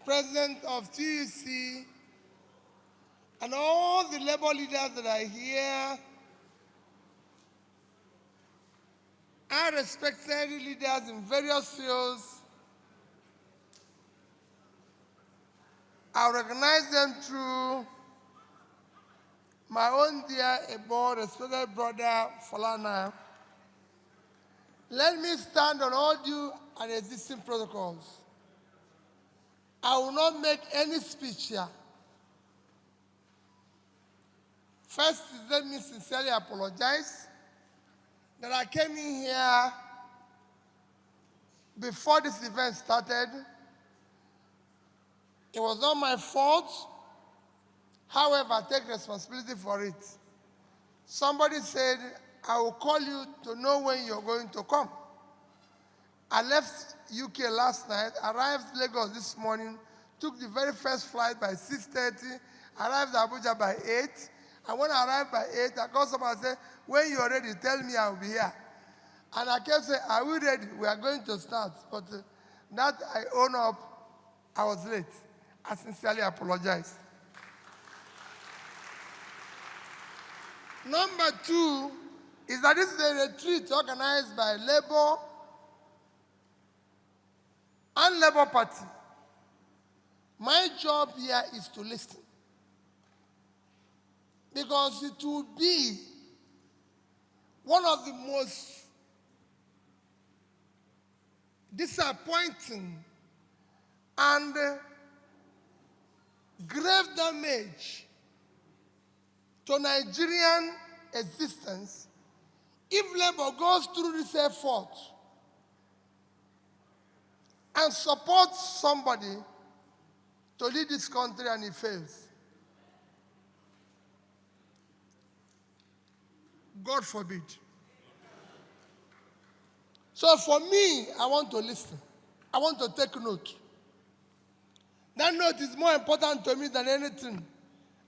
president of TUC, and all the labor leaders that are here, and respected leaders in various fields. I recognize them through my own dear able, respected brother, Falana. Let me stand on all due and existing protocols. I will not make any speech here. First, let me sincerely apologize that I came in here before this event started. It was not my fault. However, I take responsibility for it. Somebody said, I will call you to know when you're going to come. I left UK last night, arrived Lagos this morning, took the very first flight by 6:30, arrived Abuja by 8. And when I arrived by 8, I called someone and said, when you're ready, tell me I'll be here. And I kept saying, are we ready? We are going to start. But that I own up, I was late. I sincerely apologize. Number two is that this is a retreat organized by Labour and Labour Party. My job here is to listen. Because it will be one of the most disappointing and grave damage to Nigerian existence if Labour goes through this effort and supports somebody to lead this country and it fails. God forbid. So for me, I want to listen. I want to take note. That note is more important to me than anything.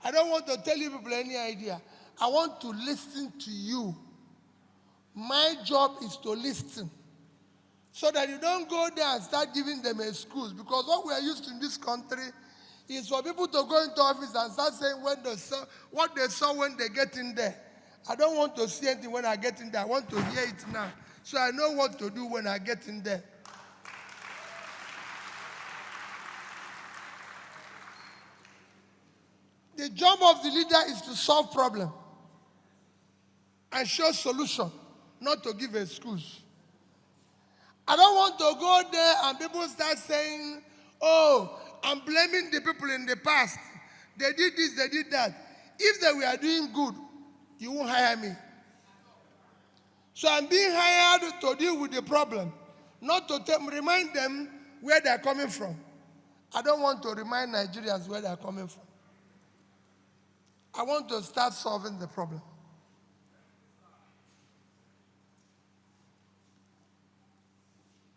I don't want to tell you people any idea. I want to listen to you. My job is to listen. So that you don't go there and start giving them excuse. Because what we are used to in this country is for people to go into office and start saying what they saw when they get in there. I don't want to see anything when I get in there. I want to hear it now. So I know what to do when I get in there. The job of the leader is to solve problem and show solution, not to give excuse. I don't want to go there and people start saying, oh, I'm blaming the people in the past. They did this, they did that. If they were doing good, you won't hire me. So I'm being hired to deal with the problem, not to remind them where they're coming from. I don't want to remind Nigerians where they're coming from. I want to start solving the problem.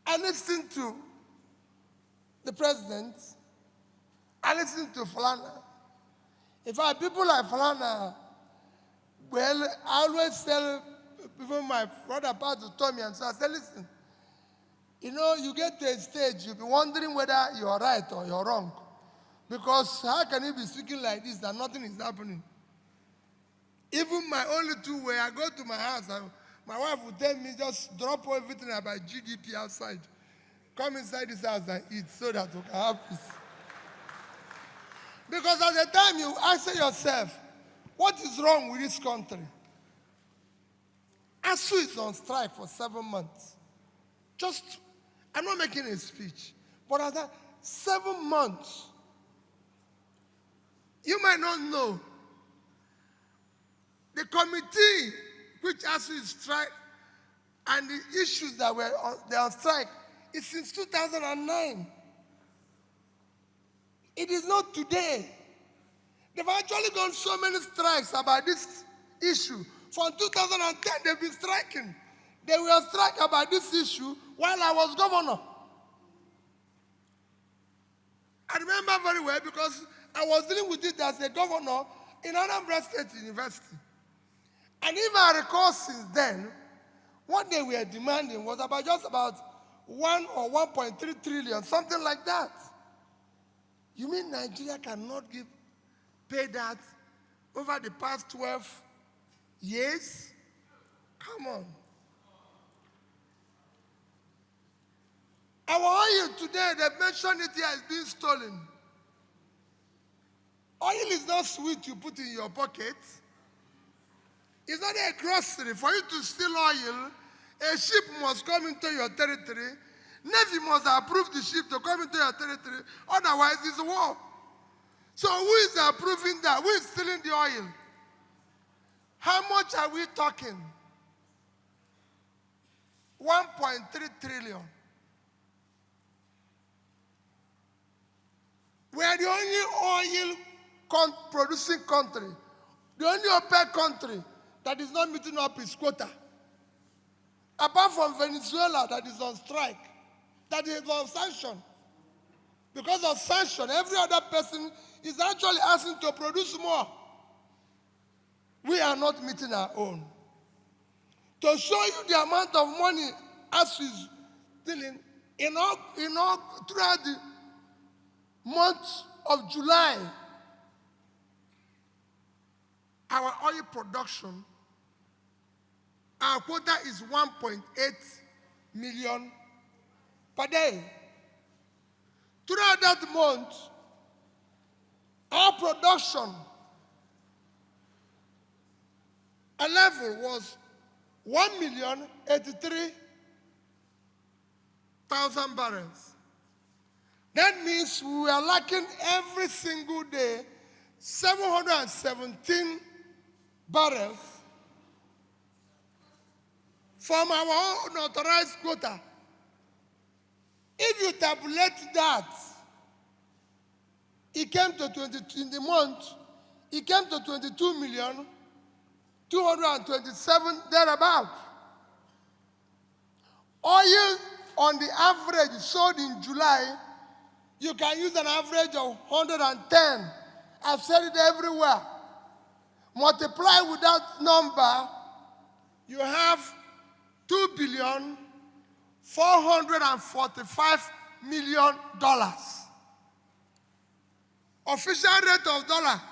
I listened to the president. I listened to Falana. In fact, people like Falana, well, I always tell people, my brother Pastor told me, and so I said, listen, you know, you get to a stage, you'll be wondering whether you're right or you're wrong. Because how can you be speaking like this and nothing is happening? Even my only two way, I go to my house, my wife would tell me, just drop everything about GDP outside. Come inside this house and eat so that we can have peace. Because at the time you ask yourself, what is wrong with this country? ASU is on strike for 7 months. I'm not making a speech, but at that 7 months, you might not know, the committee which ASU is strike and the issues that they're on strike is since 2009. It is not today. They've actually gone so many strikes about this issue. From 2010, they've been striking. They were striking about this issue while I was governor. I remember very well because I was dealing with it as a governor in Anambra State University. And if I recall since then, what they were demanding was just about 1 or 1.3 trillion, something like that. You mean Nigeria cannot pay that over the past 12 years? Come on. Our oil today, they mentioned it here, is being stolen. Oil is not sweet you put in your pocket. It's not a grocery. For you to steal oil, a ship must come into your territory. Navy must approve the ship to come into your territory. Otherwise, it's war. So who is approving that? Who is stealing the oil? How much are we talking? 1.3 trillion. We are the only oil producing country, the only OPEC country that is not meeting up its quota. Apart from Venezuela that is on strike, that is on sanction. Because of sanction, every other person is actually asking to produce more. We are not meeting our own. To show you the amount of money as is stealing, throughout the month of July, our oil production, our quota is 1.8 million per day. Throughout that month, our production, a level was 1,083,000 barrels. That means we were lacking every single day 717 barrels from our own authorized quota. If you tabulate that, it came to 22 in the month, it came to 22,227,000 thereabout. Oil on the average sold in July, you can use an average of 110. I've said it everywhere. Multiply with that number, you have $2,445,000,000. Official rate of dollar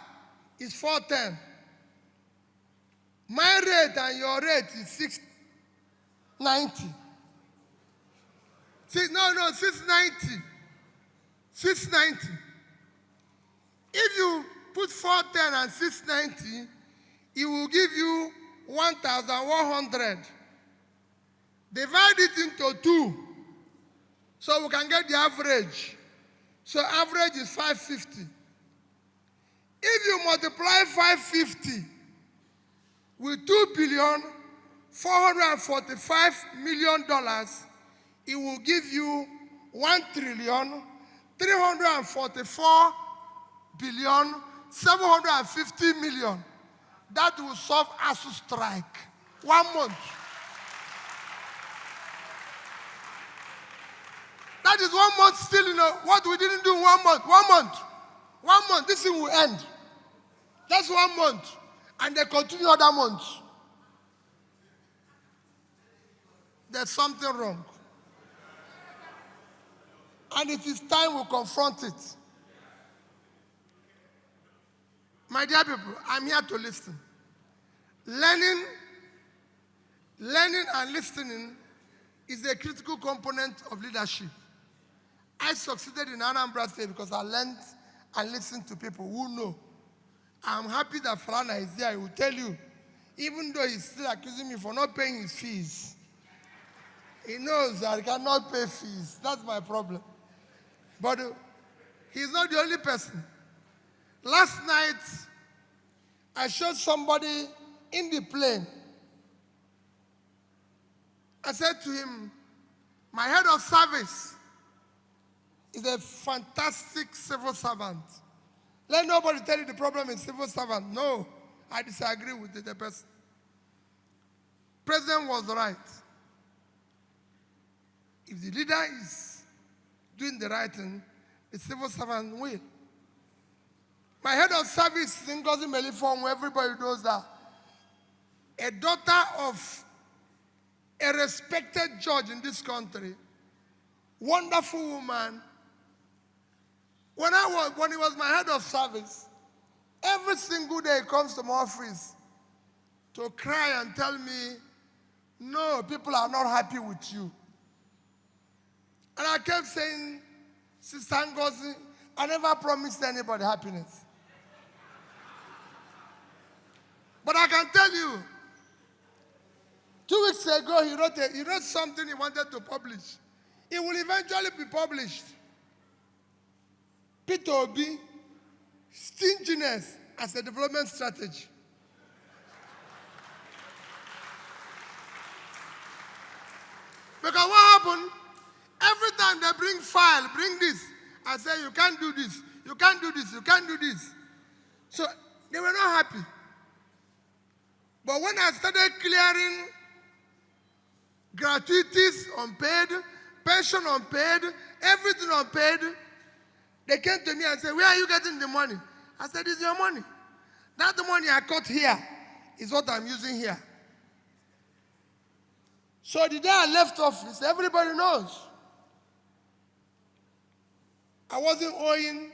is 410. My rate and your rate is 690. 690. 690. If you put 410 and 690, it will give you 1,100. Divide it into 2, so we can get the average. So average is 550. If you multiply 550 with $2,445,000,000, it will give you 1,344,750,000,000. That will solve ASU strike. 1 month. That is 1 month still, what we didn't do in 1 month. 1 month. 1 month, this thing will end. That's 1 month. And they continue other months. There's something wrong. And it is time we confront it. My dear people, I'm here to listen. Learning and listening is a critical component of leadership. I succeeded in Anambra State because I learned and listened to people who know. I'm happy that Falana is there. He will tell you, even though he's still accusing me for not paying his fees, he knows that I cannot pay fees. That's my problem. But he's not the only person. Last night, I showed somebody in the plane. I said to him, my head of service is a fantastic civil servant. Let nobody tell you the problem is civil servant. No, I disagree with the person. President was right. If the leader is doing the right thing, the civil servant will. My head of service is Ngozi Melifong, everybody knows that. A daughter of a respected judge in this country, wonderful woman. When I when he was my head of service, every single day he comes to my office to cry and tell me, no, people are not happy with you. And I kept saying, Sister Ngozi, I never promised anybody happiness. But I can tell you, 2 weeks ago, he wrote something he wanted to publish. It will eventually be published. Peter Obi, stinginess as a development strategy. Because what happened? Every time they bring file, bring this, I say, you can't do this, you can't do this, you can't do this. So they were not happy. But when I started clearing gratuities unpaid, pension unpaid, everything unpaid, they came to me and said, where are you getting the money? I said, it's your money. That's the money I cut here is what I'm using here. So the day I left office, everybody knows. I wasn't owing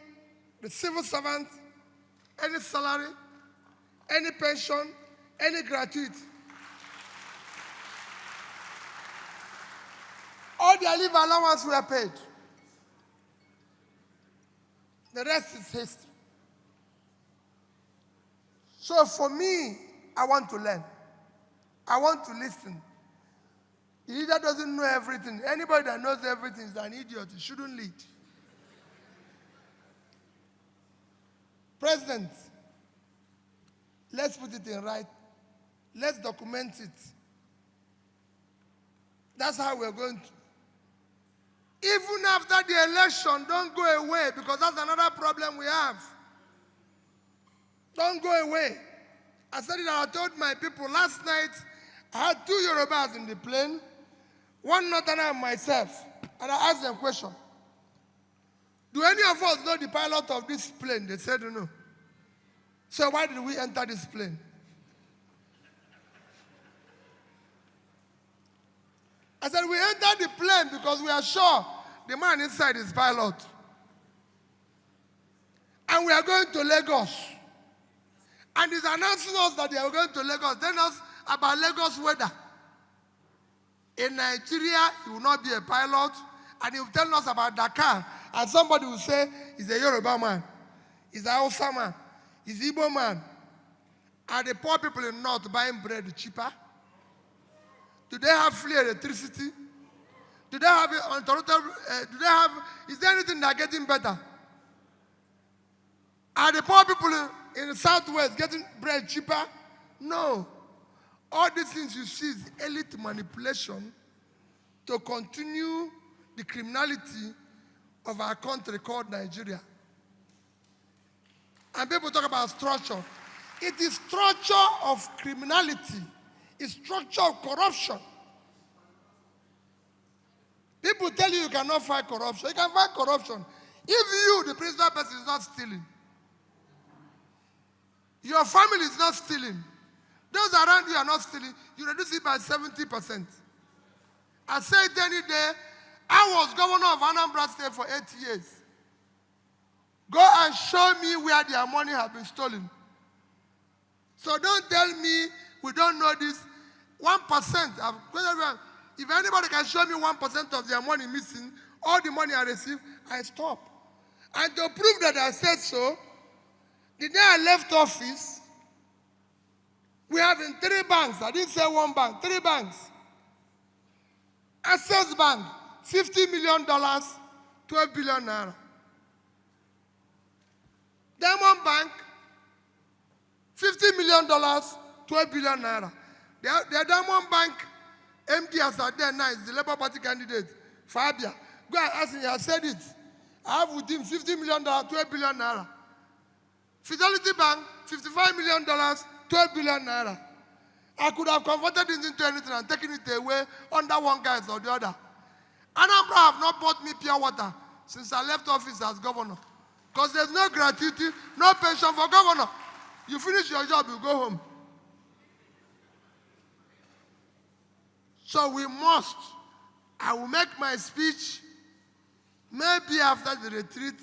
the civil servant any salary, any pension, any gratuity. All their leave allowance were paid. The rest is history. So for me, I want to learn. I want to listen. The leader doesn't know everything. Anybody that knows everything is an idiot. He shouldn't lead. President, let's put it in right. Let's document it. That's how we're going to. Even after the election, don't go away, because that's another problem we have. Don't go away. I said it, I told my people last night, I had 2 Yorubas in the plane, one Northerner and myself, and I asked them a question. Do any of us know the pilot of this plane? They said no. So why did we enter this plane? I said, we entered the plane because we are sure the man inside is pilot. And we are going to Lagos. And he's announcing us that they are going to Lagos. Telling us about Lagos weather. In Nigeria, he will not be a pilot. And he will tell us about Dakar. And somebody will say, he's a Yoruba man. He's a Hausa man. He's an Igbo man. Are the poor people in the north buying bread cheaper? Do they have free electricity? Do they have is there anything that are getting better? Are the poor people in the southwest getting bread cheaper? No. All these things you see is elite manipulation to continue the criminality of our country called Nigeria. And people talk about structure. It is structure of criminality. It's structure of corruption. People tell you cannot fight corruption. You can fight corruption. If you, the principal person, is not stealing, your family is not stealing, those around you are not stealing, you reduce it by 70%. I say it any day, I was governor of Anambra State for 8 years. Go and show me where their money has been stolen. So don't tell me we don't know this. 1%. If anybody can show me 1% of their money missing, all the money I receive, I stop. And to prove that I said so, the day I left office, we have in 3 banks. I didn't say 1 bank, 3 banks. Access Bank, $50 million, 12 billion naira. Diamond Bank, $50 million, 12 billion naira. The Diamond Bank MD as are there now is the Labour Party candidate, Fabia. Go and ask him, I said it. I have with him $50 million, 12 billion naira. Fidelity Bank, $55 million, 12 billion naira. I could have converted it into anything and taken it away under one guise or the other. Anambra have not bought me pure water since I left office as governor. Because there's no gratuity, no pension for governor. You finish your job, you go home. So we must. I will make my speech maybe after the retreat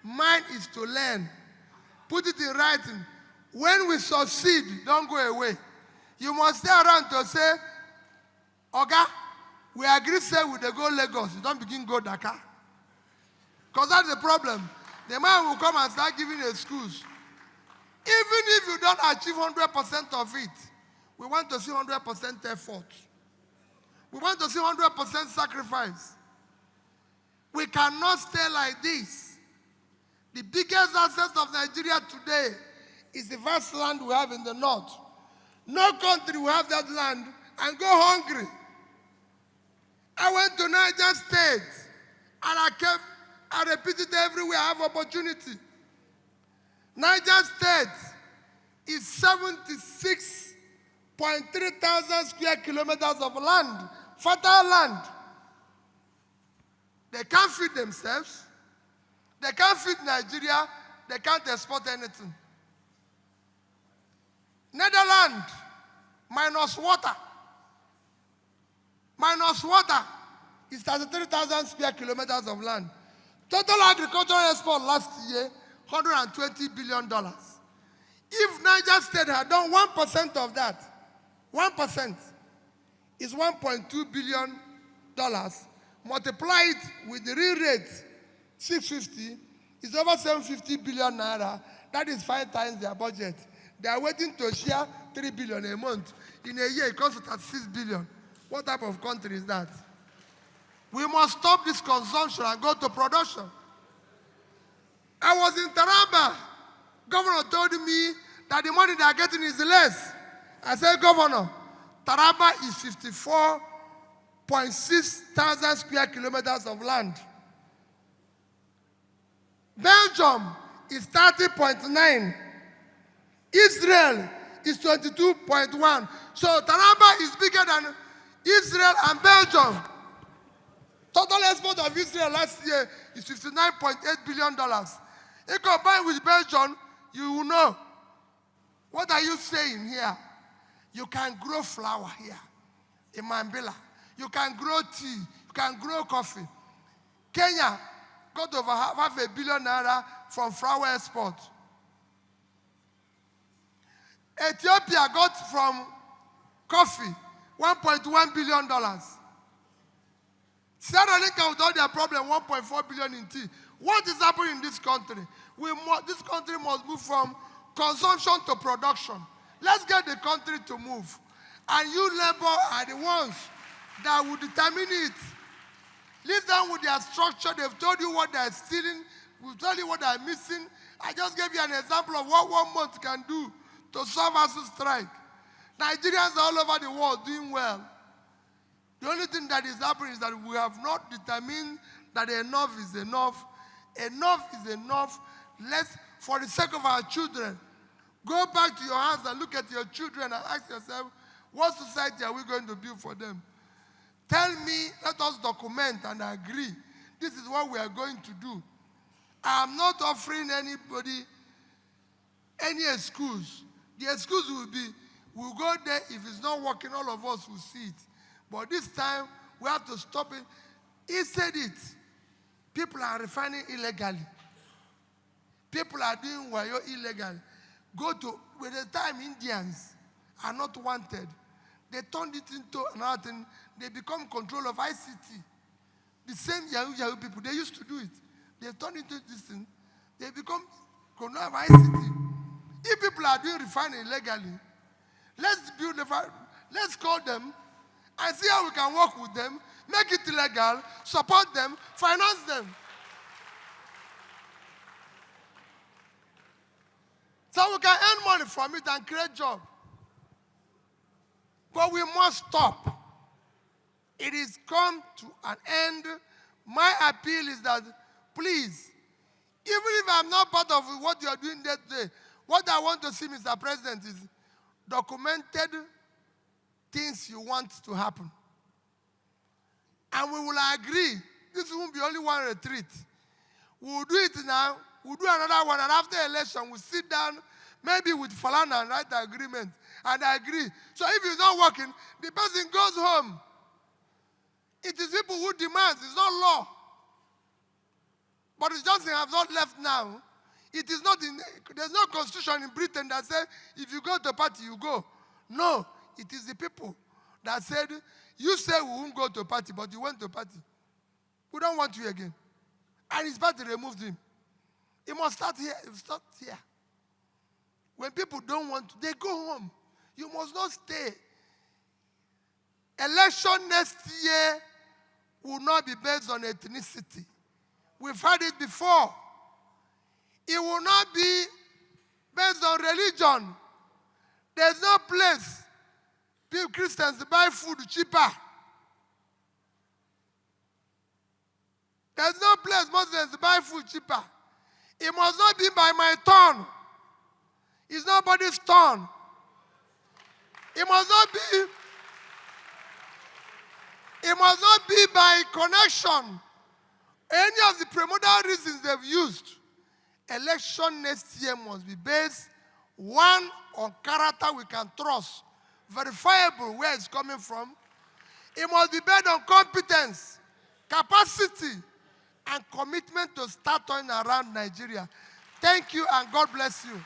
Mine is to learn. Put it in writing. When we succeed, don't go away. You must stay around to say, Oga, we agree say we dey go Lagos. You don't begin go Dakar. Because that's the problem. The man will come and start giving excuse. Even if you don't achieve 100% of it, we want to see 100% effort. We want to see 100% sacrifice. We cannot stay like this. The biggest asset of Nigeria today is the vast land we have in the north. No country will have that land and go hungry. I went to Niger State and I repeated everywhere I have opportunity. Niger State is 76.3 thousand square kilometers of land, fertile land. They can't feed themselves. They can't feed Nigeria. They can't export anything. Netherlands, minus water. Minus water is 33,000 square kilometers of land. Total agricultural export last year, $120 billion. If Niger State had done 1% of that, 1% is $1.2 billion. Multiply it with the real rate, 650, is over 750 billion naira. That is 5 times their budget. They are waiting to share 3 billion a month. In a year, it costs 36 billion. What type of country is that? We must stop this consumption and go to production. I was in Taraba. Governor told me that the money they are getting is less. I said, Governor, Taraba is 54.6 thousand square kilometers of land. Belgium is 30.9. Israel is 22.1. So Taraba is bigger than Israel and Belgium. Total export of Israel last year is $59.8 billion. If combined with Belgium, you will know. What are you saying here? You can grow flour here in Mambila. You can grow tea. You can grow coffee. Kenya got over half a billion naira from flour export. Ethiopia got from coffee $1.1 billion. Sierra Leone with all their problem, 1.4 billion in tea. What is happening in this country? This country must move from consumption to production. Let's get the country to move. And you labor are the ones that will determine it. Leave them with their structure. They've told you what they're stealing. We've told you what they're missing. I just gave you an example of what 1 month can do to solve us to strike. Nigerians all over the world doing well. The only thing that is happening is that we have not determined that enough is enough. Enough is enough. Let's, for the sake of our children, go back to your house and look at your children and ask yourself, what society are we going to build for them? Tell me, let us document and agree. This is what we are going to do. I am not offering anybody any excuse. The excuse will be, we'll go there. If it's not working, all of us will see it. But this time, we have to stop it. He said it. People are refining illegally. People are doing wayo illegally. Go to, with the time Indians are not wanted, they turned it into another thing. They become control of ICT. The same Yahoo people, they used to do it. They turned it into this thing. They become control of ICT. If people are doing refining illegally, let's build let's call them and see how we can work with them, make it legal, support them, finance them. So we can earn money from it and create jobs. But we must stop. It is come to an end. My appeal is that, please, even if I'm not part of what you are doing that day, what I want to see, Mr. President, is documented things you want to happen. And we will agree. This won't be only one retreat. We'll do it now. We'll do another one. And after election, we'll sit down, maybe with Falana, and write the agreement. And I agree. So if it's not working, the person goes home. It is people who demand. It's not law. Boris Johnson has not left now. It is not in, there's no constitution in Britain that says if you go to a party, you go. No, it is the people that said, you say we won't go to a party, but you went to a party. We don't want you again. And his party removed him. It must start here. It must start here. When people don't want to, they go home. You must not stay. Election next year will not be based on ethnicity. We've had it before. It will not be based on religion. There's no place people Christians buy food cheaper. There's no place Muslims buy food cheaper. It must not be by my turn. It's nobody's turn. It must not be by connection. Any of the primordial reasons they've used. Election next year must be based, one, on character we can trust, verifiable where it's coming from. It must be based on competence, capacity, and commitment to start turning around Nigeria. Thank you and God bless you.